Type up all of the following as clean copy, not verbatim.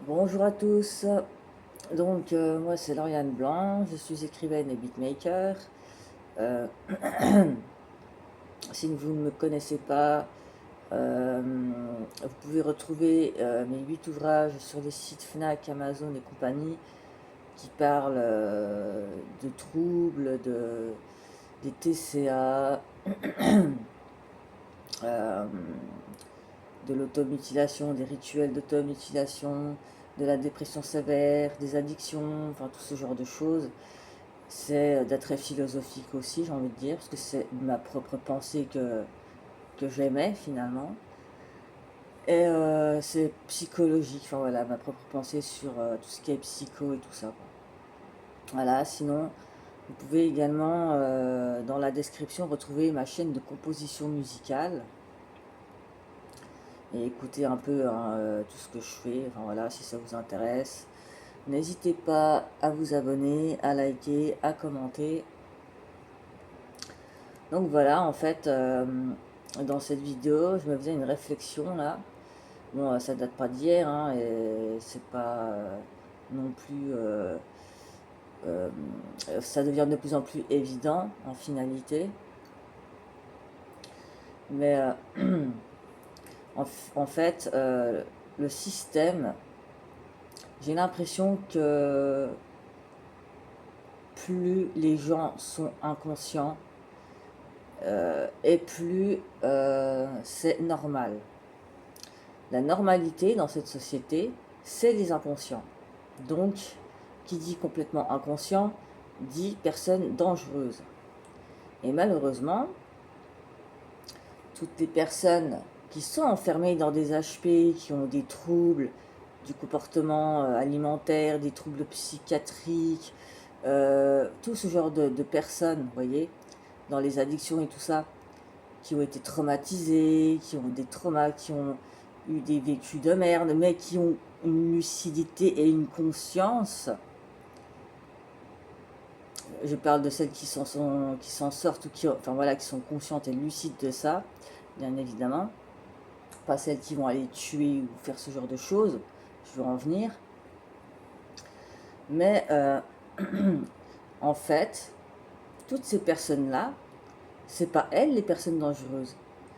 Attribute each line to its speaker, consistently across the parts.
Speaker 1: Bonjour à tous. Moi c'est Lauriane Blanc, je suis écrivaine et beatmaker. Euh, Si vous ne me connaissez pas, vous pouvez retrouver mes 8 ouvrages sur les sites Fnac, Amazon et compagnie qui parlent de troubles, des TCA, euh, de l'automutilation, des rituels d'automutilation, de la dépression sévère, des addictions, enfin tout ce genre de choses. C'est d'être très philosophique aussi, j'ai envie de dire, parce que c'est ma propre pensée que j'aimais finalement. Et c'est psychologique, enfin voilà, ma propre pensée sur tout ce qui est psycho et tout ça, quoi. Voilà, sinon, vous pouvez également, dans la description, retrouver ma chaîne de composition musicale et écouter un peu hein, tout ce que je fais, enfin voilà, si ça vous intéresse. N'hésitez pas à vous abonner, à liker, à commenter. Donc voilà, en fait, dans cette vidéo, je me faisais une réflexion là. Bon, ça date pas d'hier, hein, et c'est pas non plus. Euh, Ça devient de plus en plus évident en finalité. Mais en fait, le système, j'ai l'impression que plus les gens sont inconscients, et plus c'est normal. La normalité dans cette société, c'est les inconscients. Donc, qui dit complètement inconscient, dit personne dangereuse. Et malheureusement, toutes les personnes qui sont enfermées dans des HP, qui ont des troubles du comportement alimentaire, des troubles psychiatriques, tout ce genre de personnes, vous voyez, dans les addictions et tout ça, qui ont été traumatisées, qui ont des traumas, qui ont eu des vécus de merde, mais qui ont une lucidité et une conscience. Je parle de celles qui s'en sortent ou qui, enfin voilà, qui sont conscientes et lucides de ça, bien évidemment. Pas celles qui vont aller tuer ou faire ce genre de choses. Je veux en venir. Mais en fait, toutes ces personnes-là, c'est pas elles les personnes dangereuses.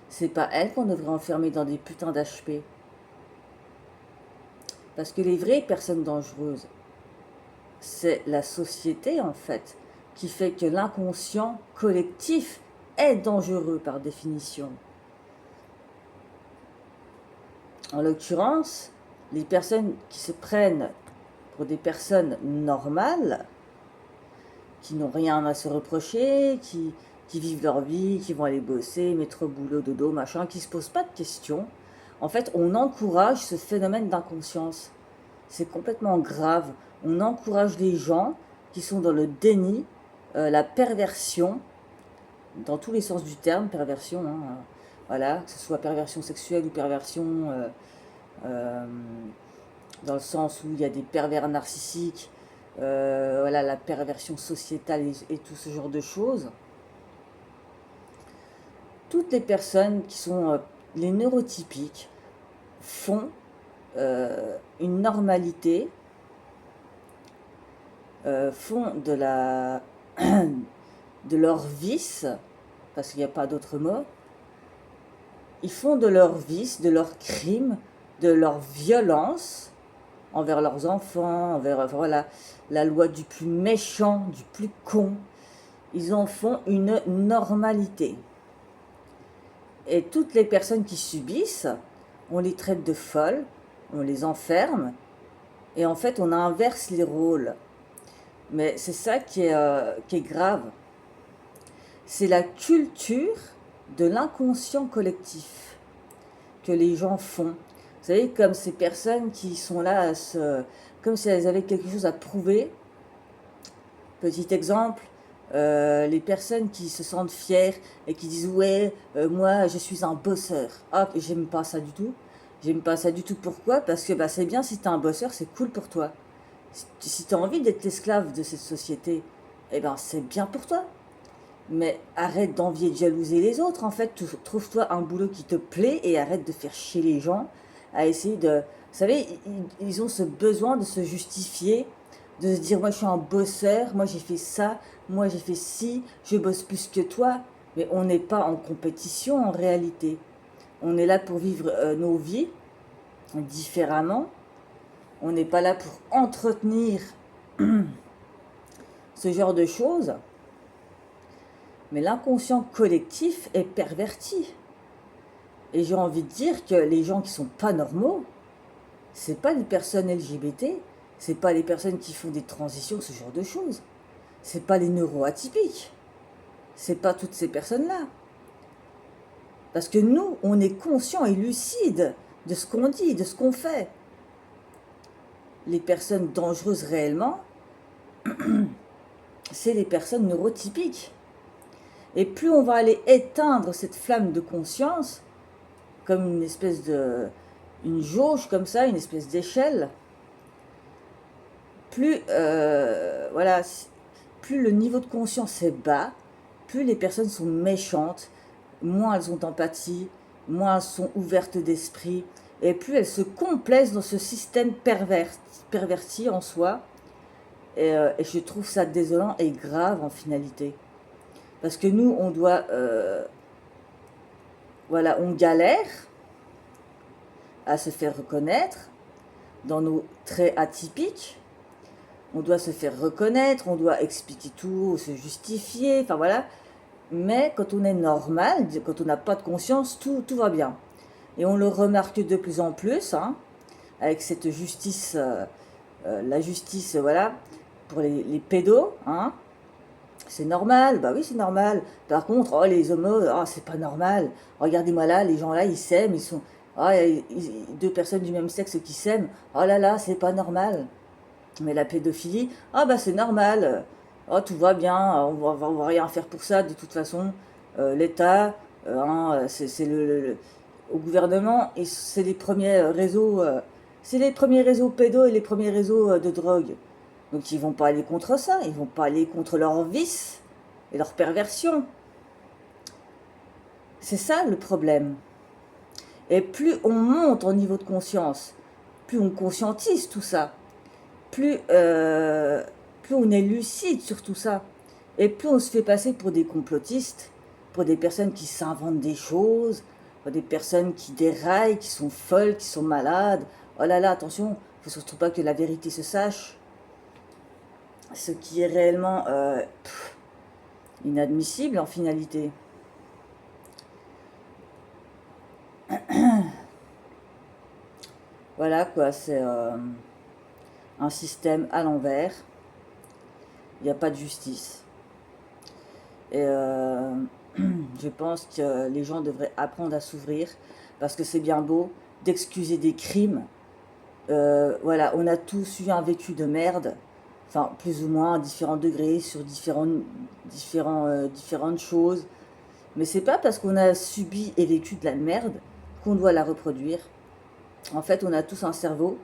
Speaker 1: C'est pas elles qu'on devrait enfermer dans des putains d'HP. Parce que les vraies personnes dangereuses, c'est la société en fait, qui fait que l'inconscient collectif est dangereux par définition. En l'occurrence, les personnes qui se prennent pour des personnes normales, qui n'ont rien à se reprocher, qui vivent leur vie, qui vont aller bosser, métro, boulot, dodo, machin, qui ne se posent pas de questions, en fait, on encourage ce phénomène d'inconscience. C'est complètement grave. On encourage les gens qui sont dans le déni, la perversion, dans tous les sens du terme, perversion, hein, voilà, que ce soit perversion sexuelle ou perversion euh, dans le sens où il y a des pervers narcissiques, voilà, la perversion sociétale et tout ce genre de choses. Toutes les personnes qui sont les neurotypiques font une normalité, font de leur vice, parce qu'il n'y a pas d'autre mot, ils font de leur vice, de leur crime, de leur violence envers leurs enfants, envers voilà, la loi du plus méchant, du plus con. Ils en font une normalité. Et toutes les personnes qui subissent, on les traite de folles, on les enferme, et en fait on inverse les rôles. Mais c'est ça qui est grave. C'est la culture de l'inconscient collectif que les gens font. Vous savez, comme ces personnes qui sont là, comme si elles avaient quelque chose à prouver. Petit exemple, les personnes qui se sentent fières et qui disent ouais, moi je suis un bosseur. Ah, j'aime pas ça du tout. J'aime pas ça du tout. Pourquoi? Parce que bah, c'est bien si t'es un bosseur, c'est cool pour toi. Si t'as envie d'être l'esclave de cette société, eh ben c'est bien pour toi. Mais arrête d'envier et de jalouser les autres, en fait. Trouve-toi un boulot qui te plaît et arrête de faire chier les gens à essayer de... Vous savez, ils ont ce besoin de se justifier, de se dire, moi je suis un bosseur, moi j'ai fait ça, moi j'ai fait ci, je bosse plus que toi. Mais on n'est pas en compétition en réalité. On est là pour vivre nos vies différemment. On n'est pas là pour entretenir ce genre de choses. Mais l'inconscient collectif est perverti. Et j'ai envie de dire que les gens qui sont pas normaux, c'est pas les personnes LGBT, c'est pas les personnes qui font des transitions, ce genre de choses. C'est pas les neuroatypiques. C'est pas toutes ces personnes-là. Parce que nous, on est conscient et lucide de ce qu'on dit, de ce qu'on fait. Les personnes dangereuses réellement, c'est les personnes neurotypiques. Et plus on va aller éteindre cette flamme de conscience, comme une espèce de... une jauge comme ça, une espèce d'échelle, plus, voilà, plus le niveau de conscience est bas, plus les personnes sont méchantes, moins elles ont d'empathie, moins elles sont ouvertes d'esprit, et plus elles se complaisent dans ce système perverti en soi. Et je trouve ça désolant et grave en finalité. Parce que nous, on doit... voilà, on galère à se faire reconnaître dans nos traits atypiques. On doit se faire reconnaître, on doit expliquer tout, se justifier, enfin voilà. Mais quand on est normal, quand on n'a pas de conscience, tout va bien. Et on le remarque de plus en plus, hein, avec cette justice, la justice, voilà, pour les pédos, hein. C'est normal, bah oui c'est normal. Par contre, oh les homos, oh, c'est pas normal. Regardez-moi là, les gens là, ils s'aiment, ils sont... Oh, deux personnes du même sexe qui s'aiment, oh là là, c'est pas normal. Mais la pédophilie, ah bah c'est normal, oh tout va bien, on va rien faire pour ça, de toute façon, l'État, hein, c'est au gouvernement, et c'est les premiers réseaux, c'est les premiers réseaux pédos et les premiers réseaux de drogue. Donc ils vont pas aller contre ça, ils vont pas aller contre leurs vices et leurs perversions. C'est ça le problème. Et plus on monte en niveau de conscience, plus on conscientise tout ça, plus on est lucide sur tout ça, et plus on se fait passer pour des complotistes, pour des personnes qui s'inventent des choses, pour des personnes qui déraillent, qui sont folles, qui sont malades. Oh là là, attention, il faut surtout pas que la vérité se sache. Ce qui est réellement inadmissible en finalité. Voilà quoi, c'est un système à l'envers. Il n'y a pas de justice. Et je pense que les gens devraient apprendre à s'ouvrir, parce que c'est bien beau d'excuser des crimes. Voilà, on a tous eu un vécu de merde, enfin plus ou moins à différents degrés, sur différentes choses. Mais c'est pas parce qu'on a subi et vécu de la merde qu'on doit la reproduire. En fait, on a tous un cerveau,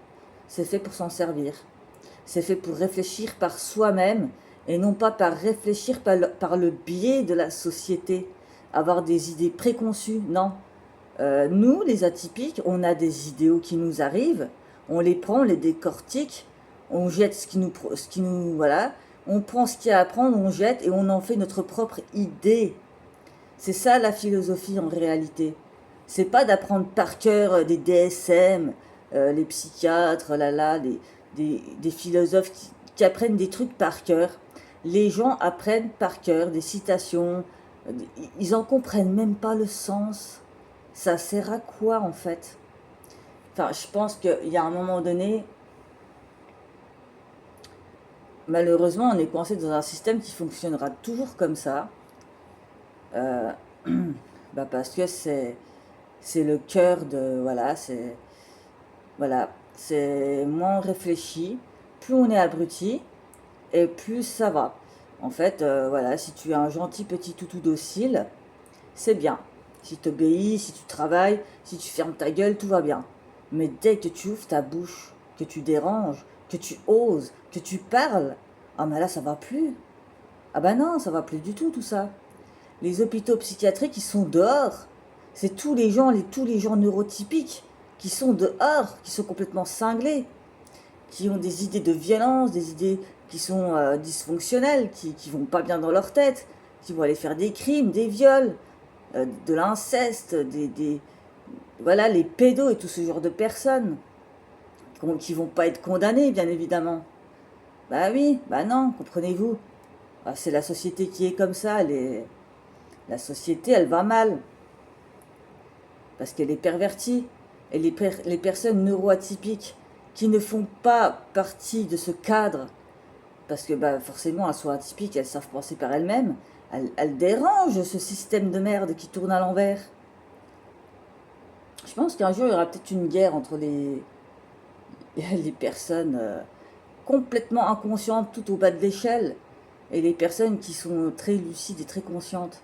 Speaker 1: c'est fait pour s'en servir. C'est fait pour réfléchir par soi-même et non pas par réfléchir par le biais de la société, avoir des idées préconçues. Non. Nous, les atypiques, on a des idéaux qui nous arrivent, on les prend, on les décortique, on jette ce qui nous, voilà, on prend ce qu'il y a à prendre, on jette et on en fait notre propre idée. C'est ça la philosophie en réalité. C'est pas d'apprendre par cœur des DSM, les psychiatres, des philosophes qui apprennent des trucs par cœur. Les gens apprennent par cœur des citations, ils en comprennent même pas le sens. Ça sert à quoi en fait? Enfin, je pense qu'il y a un moment donné, malheureusement, on est coincé dans un système qui fonctionnera toujours comme ça. Euh, bah parce que c'est le cœur de... Voilà, c'est moins réfléchi, plus on est abruti, et plus ça va. En fait, voilà, si tu es un gentil petit toutou docile, c'est bien. Si tu obéis, si tu travailles, si tu fermes ta gueule, tout va bien. Mais dès que tu ouvres ta bouche, que tu déranges, que tu oses, que tu parles, ah mais là ça va plus. Ah bah non, ça va plus du tout ça. Les hôpitaux psychiatriques, ils sont dehors. C'est tous les gens neurotypiques qui sont dehors, qui sont complètement cinglés, qui ont des idées de violence, des idées qui sont dysfonctionnelles, qui vont pas bien dans leur tête, qui vont aller faire des crimes, des viols, de l'inceste, voilà, les pédos et tout ce genre de personnes, qui vont pas être condamnées, bien évidemment. Bah oui, bah non, comprenez-vous. Ah, c'est la société qui est comme ça, la société, elle va mal, parce qu'elle est pervertie. Et les personnes neuroatypiques qui ne font pas partie de ce cadre, parce que bah, forcément elles sont atypiques, elles savent penser par elles-mêmes, elles dérangent ce système de merde qui tourne à l'envers. Je pense qu'un jour il y aura peut-être une guerre entre les personnes complètement inconscientes tout au bas de l'échelle et les personnes qui sont très lucides et très conscientes.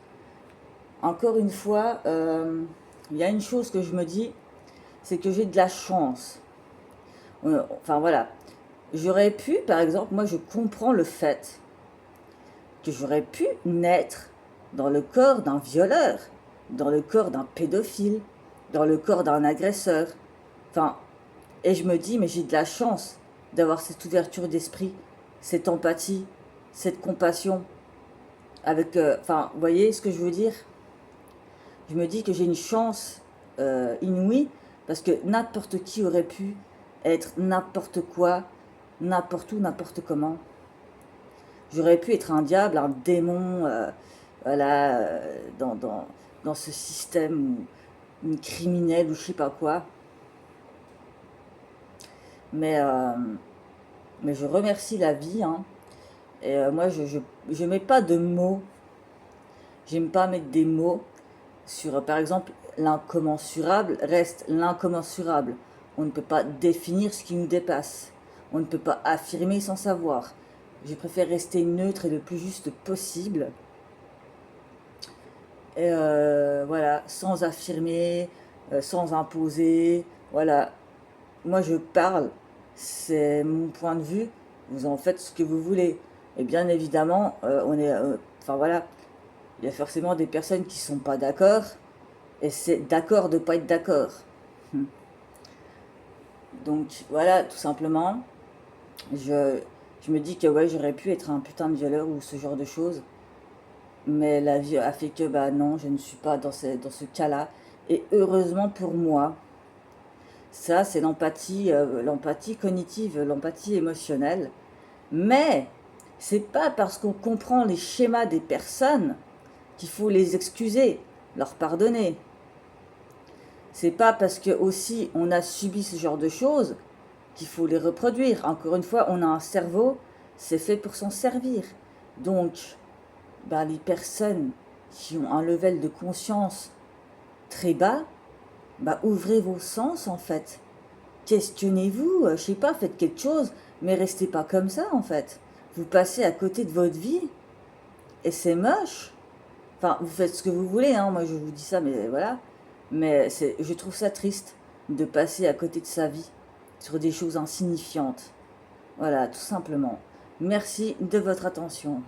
Speaker 1: Encore une fois, il y a une chose que je me dis, c'est que j'ai de la chance. Enfin voilà, j'aurais pu, par exemple, moi je comprends le fait que j'aurais pu naître dans le corps d'un violeur, dans le corps d'un pédophile, dans le corps d'un agresseur. Enfin, et je me dis, mais j'ai de la chance d'avoir cette ouverture d'esprit, cette empathie, cette compassion. Avec, enfin, vous voyez ce que je veux dire? Je me dis que j'ai une chance inouïe, parce que n'importe qui aurait pu être n'importe quoi, n'importe où, n'importe comment. J'aurais pu être un diable, un démon, voilà, dans ce système, ou une criminelle, ou je sais pas quoi. Mais je remercie la vie, hein. Et moi, je mets pas de mots. J'aime pas mettre des mots sur, par exemple, l'incommensurable reste l'incommensurable. On ne peut pas définir ce qui nous dépasse. On ne peut pas affirmer sans savoir. Je préfère rester neutre et le plus juste possible. Et voilà, sans affirmer, sans imposer. Voilà, moi je parle, c'est mon point de vue. Vous en faites ce que vous voulez. Et bien évidemment, enfin voilà, il y a forcément des personnes qui sont pas d'accord. Et c'est d'accord de pas être d'accord. Donc voilà, tout simplement, je me dis que ouais, j'aurais pu être un putain de violeur ou ce genre de choses. Mais la vie a fait que bah non, je ne suis pas dans ce cas-là. Et heureusement pour moi, ça c'est l'empathie cognitive, l'empathie émotionnelle. Mais c'est pas parce qu'on comprend les schémas des personnes qu'il faut les excuser, leur pardonner. C'est pas parce que aussi on a subi ce genre de choses qu'il faut les reproduire. Encore une fois, on a un cerveau, c'est fait pour s'en servir. Donc, ben, les personnes qui ont un level de conscience très bas, ben, ouvrez vos sens en fait. Questionnez-vous, je sais pas, faites quelque chose, mais restez pas comme ça en fait. Vous passez à côté de votre vie et c'est moche. Enfin, vous faites ce que vous voulez, hein, moi je vous dis ça, mais voilà. Mais je trouve ça triste de passer à côté de sa vie sur des choses insignifiantes. Voilà, tout simplement. Merci de votre attention.